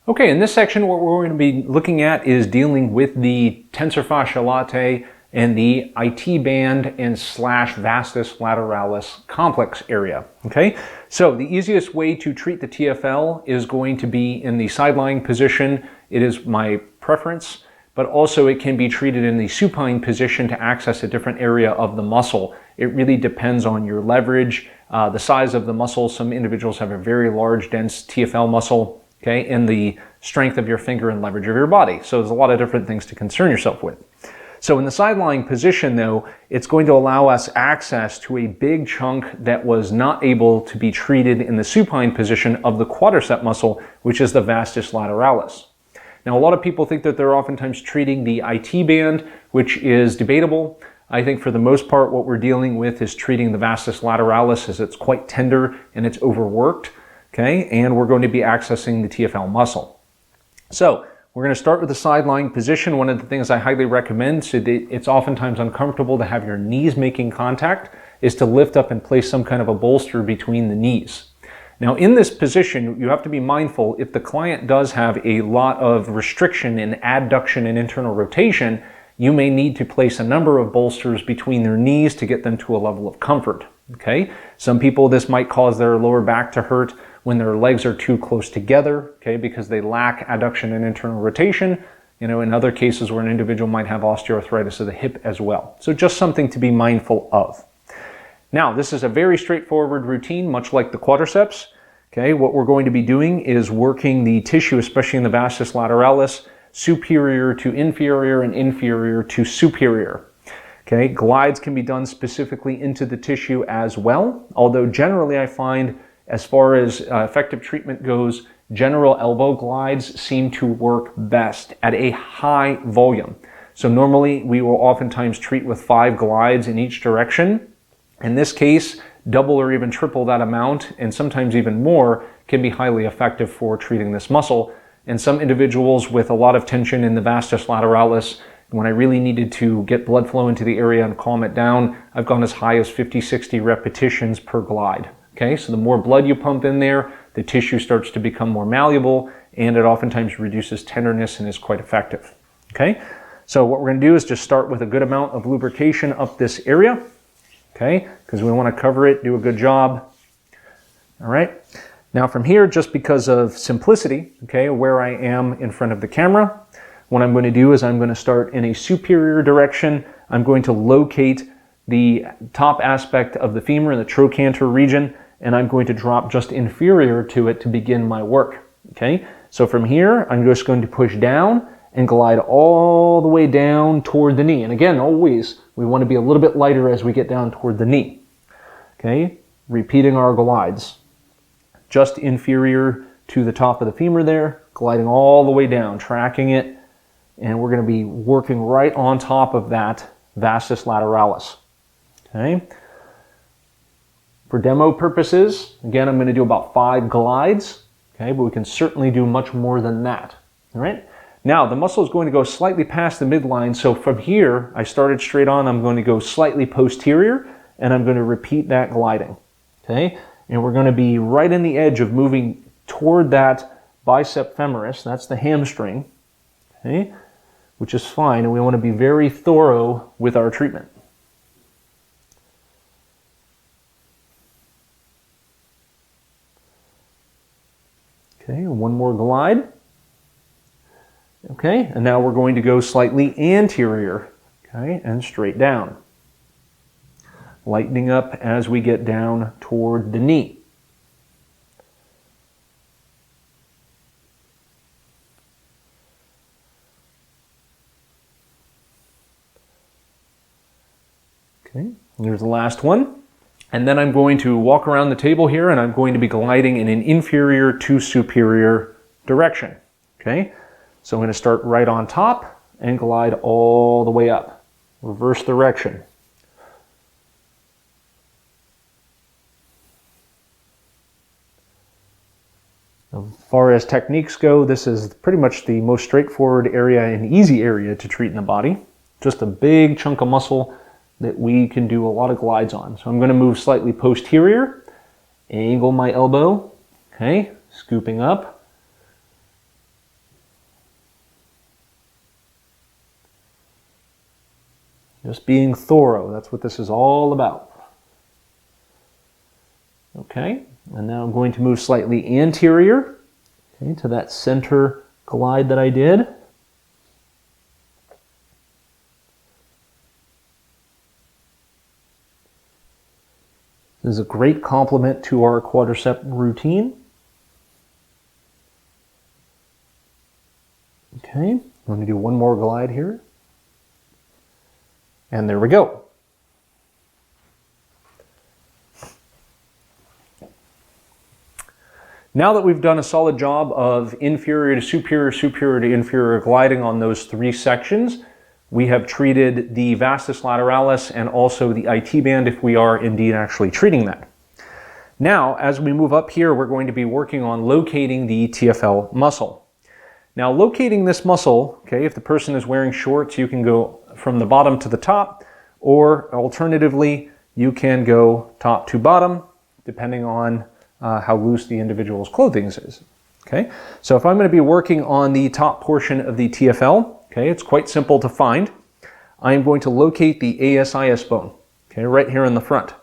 Okay, in this section what we're going to be looking at is dealing with the tensor fascia latae and the IT band and / vastus lateralis complex area. Okay, so the easiest way to treat the TFL is going to be in the side-lying position. It is my preference, but also it can be treated in the supine position to access a different area of the muscle. It really depends on your leverage, the size of the muscle. Some individuals have a very large, dense TFL muscle, okay, and the strength of your finger and leverage of your body. So there's a lot of different things to concern yourself with. So in the side-lying position though, it's going to allow us access to a big chunk that was not able to be treated in the supine position of the quadriceps muscle, which is the vastus lateralis. Now a lot of people think that they're oftentimes treating the IT band, which is debatable. I think for the most part what we're dealing with is treating the vastus lateralis, as it's quite tender and it's overworked, okay? And we're going to be accessing the TFL muscle. So we're going to start with the side-lying position. One of the things I highly recommend, so that it's oftentimes uncomfortable to have your knees making contact, is to lift up and place some kind of a bolster between the knees. Now in this position, you have to be mindful if the client does have a lot of restriction in adduction and internal rotation, you may need to place a number of bolsters between their knees to get them to a level of comfort. Okay? Some people, this might cause their lower back to hurt when their legs are too close together, okay, because they lack adduction and internal rotation. You know, in other cases where an individual might have osteoarthritis of the hip as well. So just something to be mindful of. Now, this is a very straightforward routine, much like the quadriceps. Okay, what we're going to be doing is working the tissue, especially in the vastus lateralis, superior to inferior and inferior to superior. Okay, glides can be done specifically into the tissue as well, although generally I find, as far as effective treatment goes, general elbow glides seem to work best at a high volume. So normally we will oftentimes treat with 5 glides in each direction. In this case, double or even triple that amount, and sometimes even more, can be highly effective for treating this muscle. And some individuals with a lot of tension in the vastus lateralis, when I really needed to get blood flow into the area and calm it down, I've gone as high as 50-60 repetitions per glide. Okay, so the more blood you pump in there, the tissue starts to become more malleable, and it oftentimes reduces tenderness and is quite effective. Okay, so what we're going to do is just start with a good amount of lubrication up this area, okay, because we want to cover it, do a good job. All right, now from here, just because of simplicity, okay, where I am in front of the camera, what I'm going to do is I'm going to start in a superior direction. I'm going to locate the top aspect of the femur in the trochanter region, and I'm going to drop just inferior to it to begin my work. Okay, so from here, I'm just going to push down and glide all the way down toward the knee. And again, always, we want to be a little bit lighter as we get down toward the knee. Okay, repeating our glides. Just inferior to the top of the femur there, gliding all the way down, tracking it, and we're going to be working right on top of that vastus lateralis. Okay. For demo purposes, again, I'm going to do about 5 glides, okay, but we can certainly do much more than that. All right. Now, the muscle is going to go slightly past the midline, so from here, I started straight on, I'm going to go slightly posterior, and I'm going to repeat that gliding. Okay, and we're going to be right in the edge of moving toward that bicep femoris, that's the hamstring, okay, which is fine, and we want to be very thorough with our treatment. Okay, one more glide. Okay, and now we're going to go slightly anterior, okay, and straight down. Lightening up as we get down toward the knee. Okay, here's the last one. And then I'm going to walk around the table here and I'm going to be gliding in an inferior to superior direction. Okay, so I'm going to start right on top and glide all the way up. Reverse direction. As far as techniques go, this is pretty much the most straightforward area and easy area to treat in the body. Just a big chunk of muscle that we can do a lot of glides on. So I'm going to move slightly posterior, angle my elbow, okay, scooping up, Just being thorough, that's what this is all about. Okay, and now I'm going to move slightly anterior, okay, to that center glide that I did. This is a great complement to our quadricep routine. Okay, I'm going to do one more glide here. And there we go. Now that we've done a solid job of inferior to superior, superior to inferior gliding on those three sections, we have treated the vastus lateralis and also the IT band if we are indeed actually treating that. Now, as we move up here, we're going to be working on locating the TFL muscle. Now, locating this muscle, okay, if the person is wearing shorts, you can go from the bottom to the top, or alternatively, you can go top to bottom, depending on how loose the individual's clothing is. Okay, so if I'm going to be working on the top portion of the TFL, okay, it's quite simple to find. I'm going to locate the ASIS bone, okay, right here in the front.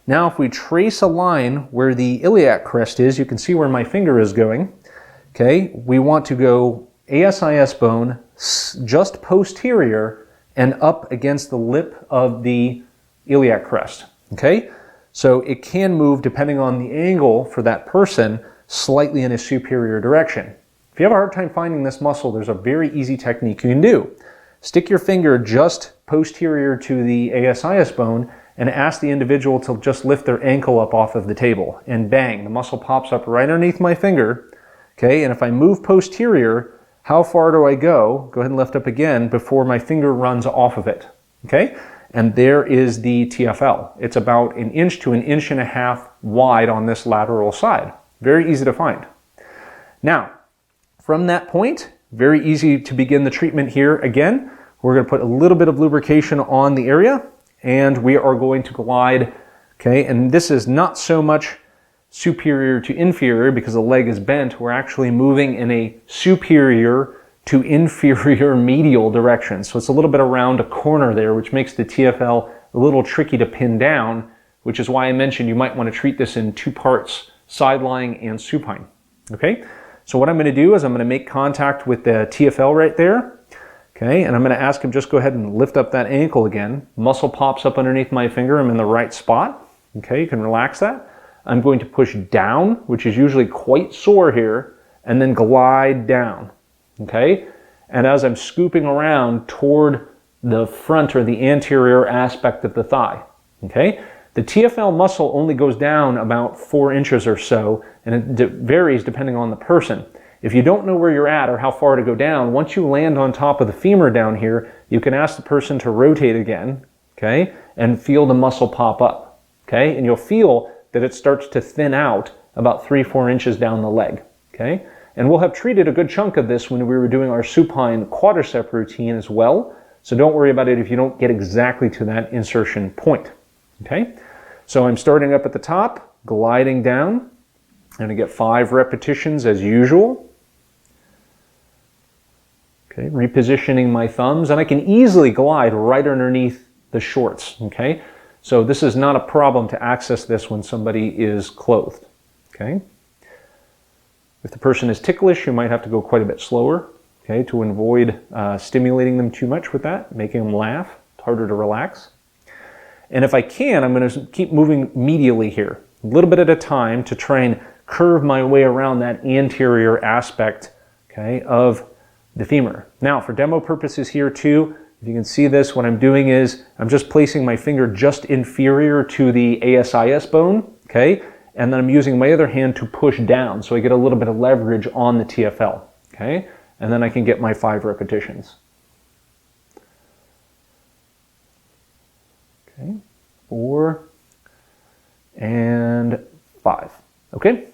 Now, if we trace a line where the iliac crest is, you can see where my finger is going. Okay, we want to go ASIS bone just posterior and up against the lip of the iliac crest. Okay, so it can move depending on the angle for that person slightly in a superior direction. If you have a hard time finding this muscle, there's a very easy technique you can do. Stick your finger just posterior to the ASIS bone and ask the individual to just lift their ankle up off of the table, and bang, the muscle pops up right underneath my finger. Okay, and if I move posterior, how far do I go? Go ahead and lift up again before my finger runs off of it. Okay, and there is the TFL. It's about 1 inch to 1.5 inches wide on this lateral side. Very easy to find. Now, from that point, very easy to begin the treatment here again. We're going to put a little bit of lubrication on the area, and we are going to glide. Okay, and this is not so much superior to inferior because the leg is bent. We're actually moving in a superior to inferior medial direction. So it's a little bit around a corner there, which makes the TFL a little tricky to pin down, which is why I mentioned you might want to treat this in 2 parts, side lying and supine. Okay, so what I'm going to do is I'm going to make contact with the TFL right there. Okay, and I'm going to ask him just go ahead and lift up that ankle again. Muscle pops up underneath my finger. I'm in the right spot. Okay, you can relax that. I'm going to push down, which is usually quite sore here, and then glide down. Okay, and as I'm scooping around toward the front or the anterior aspect of the thigh. Okay, the TFL muscle only goes down about 4 inches or so, and it varies depending on the person. If you don't know where you're at or how far to go down, once you land on top of the femur down here, you can ask the person to rotate again, okay, and feel the muscle pop up, okay, and you'll feel that it starts to thin out about 3-4 inches down the leg, okay? And we'll have treated a good chunk of this when we were doing our supine quadricep routine as well, so don't worry about it if you don't get exactly to that insertion point, okay? So I'm starting up at the top, gliding down, I'm going to get 5 repetitions as usual. Okay, repositioning my thumbs, and I can easily glide right underneath the shorts, okay? So this is not a problem to access this when somebody is clothed, okay? If the person is ticklish, you might have to go quite a bit slower, okay, to avoid stimulating them too much with that, making them laugh. It's harder to relax. And if I can, I'm going to keep moving medially here, a little bit at a time to try and curve my way around that anterior aspect, okay, of the femur. Now, for demo purposes here too, if you can see this, what I'm doing is I'm just placing my finger just inferior to the ASIS bone, okay? And then I'm using my other hand to push down so I get a little bit of leverage on the TFL, okay? And then I can get my 5 repetitions. Okay, 4 and 5, okay?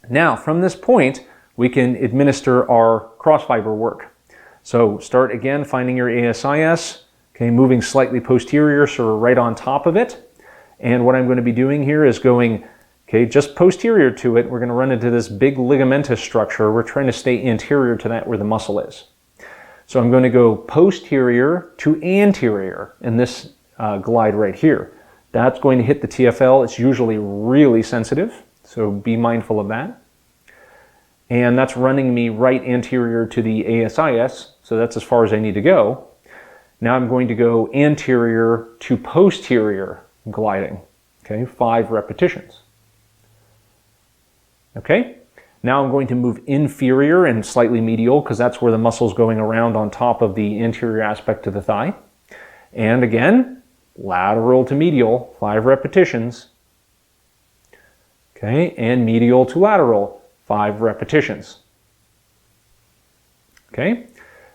Now, from this point, we can administer our cross fiber work. So start again finding your ASIS, okay, moving slightly posterior, so we're right on top of it. And what I'm going to be doing here is going, okay, just posterior to it, we're going to run into this big ligamentous structure. We're trying to stay anterior to that where the muscle is. So I'm going to go posterior to anterior in this glide right here. That's going to hit the TFL. It's usually really sensitive, so be mindful of that. And that's running me right anterior to the ASIS, so that's as far as I need to go. Now I'm going to go anterior to posterior gliding, okay, 5 repetitions. Okay, now I'm going to move inferior and slightly medial because that's where the muscle's going around on top of the anterior aspect of the thigh. And again, lateral to medial, 5 repetitions. Okay, and medial to lateral, 5 repetitions. Okay,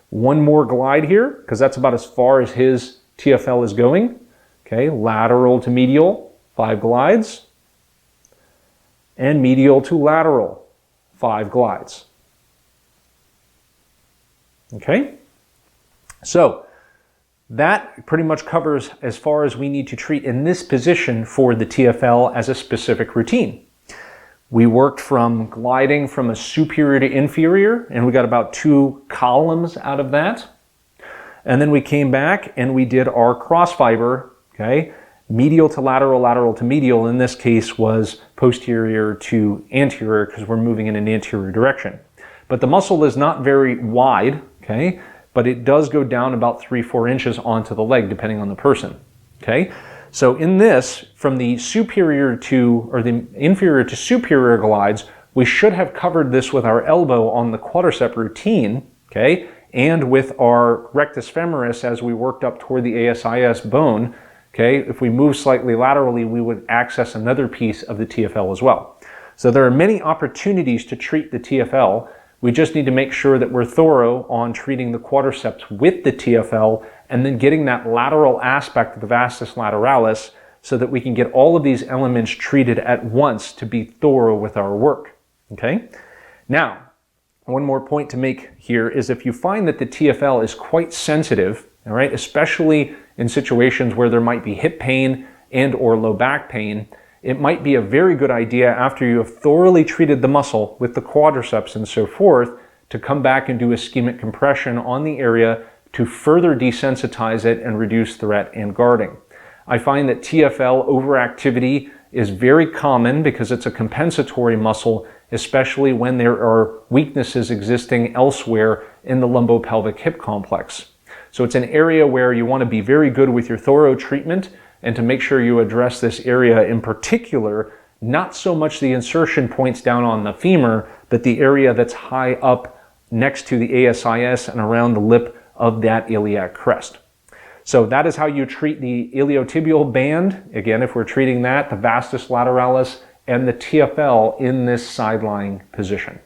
one more glide here because that's about as far as his TFL is going. Okay, lateral to medial, 5 glides. And medial to lateral, 5 glides. Okay, so that pretty much covers as far as we need to treat in this position for the TFL as a specific routine. We worked from gliding from a superior to inferior, and we got about 2 columns out of that. And then we came back and we did our cross fiber, okay? Medial to lateral, lateral to medial, in this case was posterior to anterior because we're moving in an anterior direction. But the muscle is not very wide, okay? But it does go down about 3-4 inches onto the leg depending on the person, okay? So in this, from the superior to, or the inferior to superior glides, we should have covered this with our elbow on the quadricep routine, okay? And with our rectus femoris as we worked up toward the ASIS bone. Okay, if we move slightly laterally, we would access another piece of the TFL as well. So there are many opportunities to treat the TFL. We just need to make sure that we're thorough on treating the quadriceps with the TFL and then getting that lateral aspect of the vastus lateralis so that we can get all of these elements treated at once to be thorough with our work. Okay, now one more point to make here is if you find that the TFL is quite sensitive, all right, especially in situations where there might be hip pain and or low back pain, it might be a very good idea after you have thoroughly treated the muscle with the quadriceps and so forth to come back and do ischemic compression on the area to further desensitize it and reduce threat and guarding. I find that TFL overactivity is very common because it's a compensatory muscle, especially when there are weaknesses existing elsewhere in the lumbopelvic hip complex. So it's an area where you want to be very good with your thorough treatment and to make sure you address this area in particular, not so much the insertion points down on the femur, but the area that's high up next to the ASIS and around the lip of that iliac crest. So that is how you treat the iliotibial band. Again, if we're treating that, the vastus lateralis and the TFL in this side lying position.